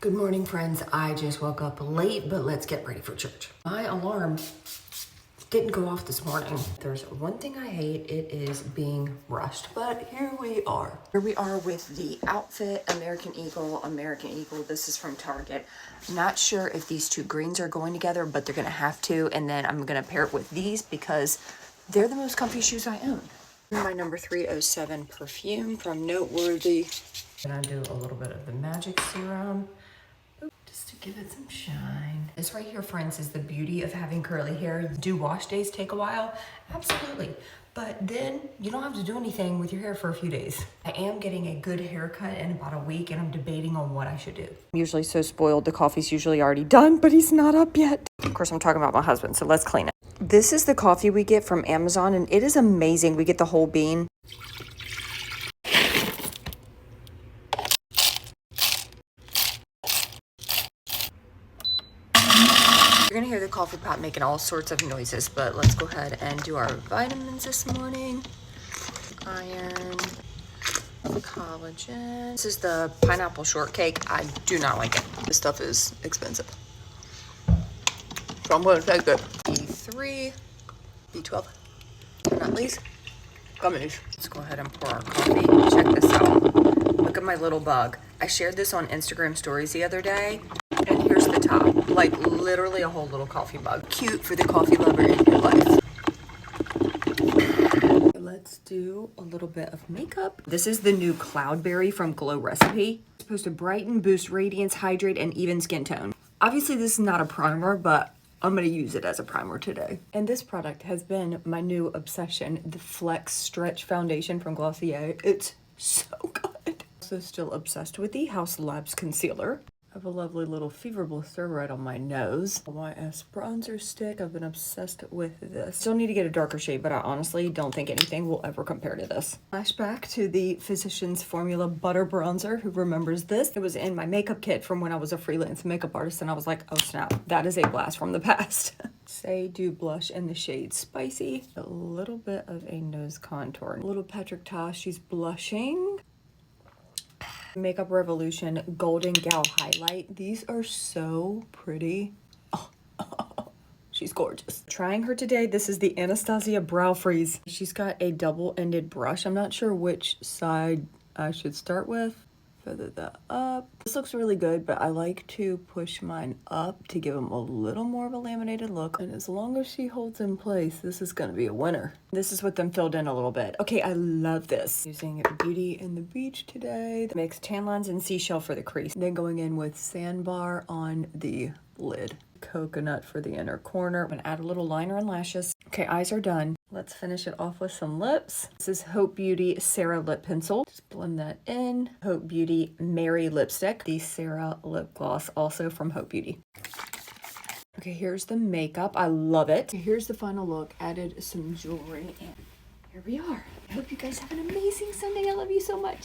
Good morning, friends. I just woke up late, but let's get ready for church. My alarm didn't go off this morning. There's one thing I hate, it is being rushed, but here we are. Here we are with the outfit, American Eagle. This is from Target. Not sure if these two greens are going together, but they're gonna have to, and then I'm gonna pair it with these because they're the most comfy shoes I own. My number 307 perfume from Noteworthy. Gonna do a little bit of the magic serum, just to give it some shine. This right here, friends, is the beauty of having curly hair. Do wash days take a while? Absolutely. But then you don't have to do anything with your hair for a few days. I am getting a good haircut in about a week, and I'm debating on what I should do. I'm usually so spoiled. The coffee's usually already done, but he's not up yet. Of course, I'm talking about my husband, so let's clean it. This is the coffee we get from Amazon, and it is amazing. We get the whole bean. You're gonna hear the coffee pot making all sorts of noises, but let's go ahead and do our vitamins this morning. Iron, collagen. This is the pineapple shortcake. I do not like it. This stuff is expensive, so I'm gonna take it. B3, B12, and not least, gummies. Let's go ahead and pour our coffee. Check this out. Look at my little bug. I shared this on Instagram stories the other day. And here's the top, like literally a whole little coffee mug. Cute for the coffee lover in your life. Let's do a little bit of makeup. This is the new Cloudberry from Glow Recipe. It's supposed to brighten, boost radiance, hydrate, and even skin tone. Obviously this is not a primer, but I'm gonna use it as a primer today. And this product has been my new obsession, the Flex Stretch Foundation from Glossier. It's so good. Also still obsessed with the Haus concealer. I have a lovely little fever blister right on my nose. A YS bronzer stick. I've been obsessed with this. Still need to get a darker shade, but I honestly don't think anything will ever compare to this. Flashback to the Physicians Formula Butter Bronzer. Who remembers this? It was in my makeup kit from when I was a freelance makeup artist, and I was like, oh snap, that is a blast from the past. Saie Dew Blush in the shade Spicy. A little bit of a nose contour. A little Patrick Ta, she's blushing. Makeup Revolution Golden Gal Highlight. These are so pretty. Oh, she's gorgeous. Trying her today. This is the Anastasia Brow Freeze. She's got a double-ended brush. I'm not sure which side I should start with. Feather that up. This looks really good, but I like to push mine up to give them a little more of a laminated look. And as long as she holds in place, this is gonna be a winner. This is with them filled in a little bit. Okay, I love this. Using Beauty and the Beach today. Mixed tan lines and seashell for the crease. Then going in with sandbar on the lid. Coconut for the inner corner. I'm gonna add a little liner and lashes. Okay, eyes are done. Let's finish it off with some lips. This is Hope Beauty Sarah Lip Pencil. Just blend that in. Hope Beauty Mary Lipstick. The Sarah Lip Gloss, also from Hope Beauty. Okay, here's the makeup. I love it. Here's the final look. Added some jewelry, and here we are. I hope you guys have an amazing Sunday. I love you so much.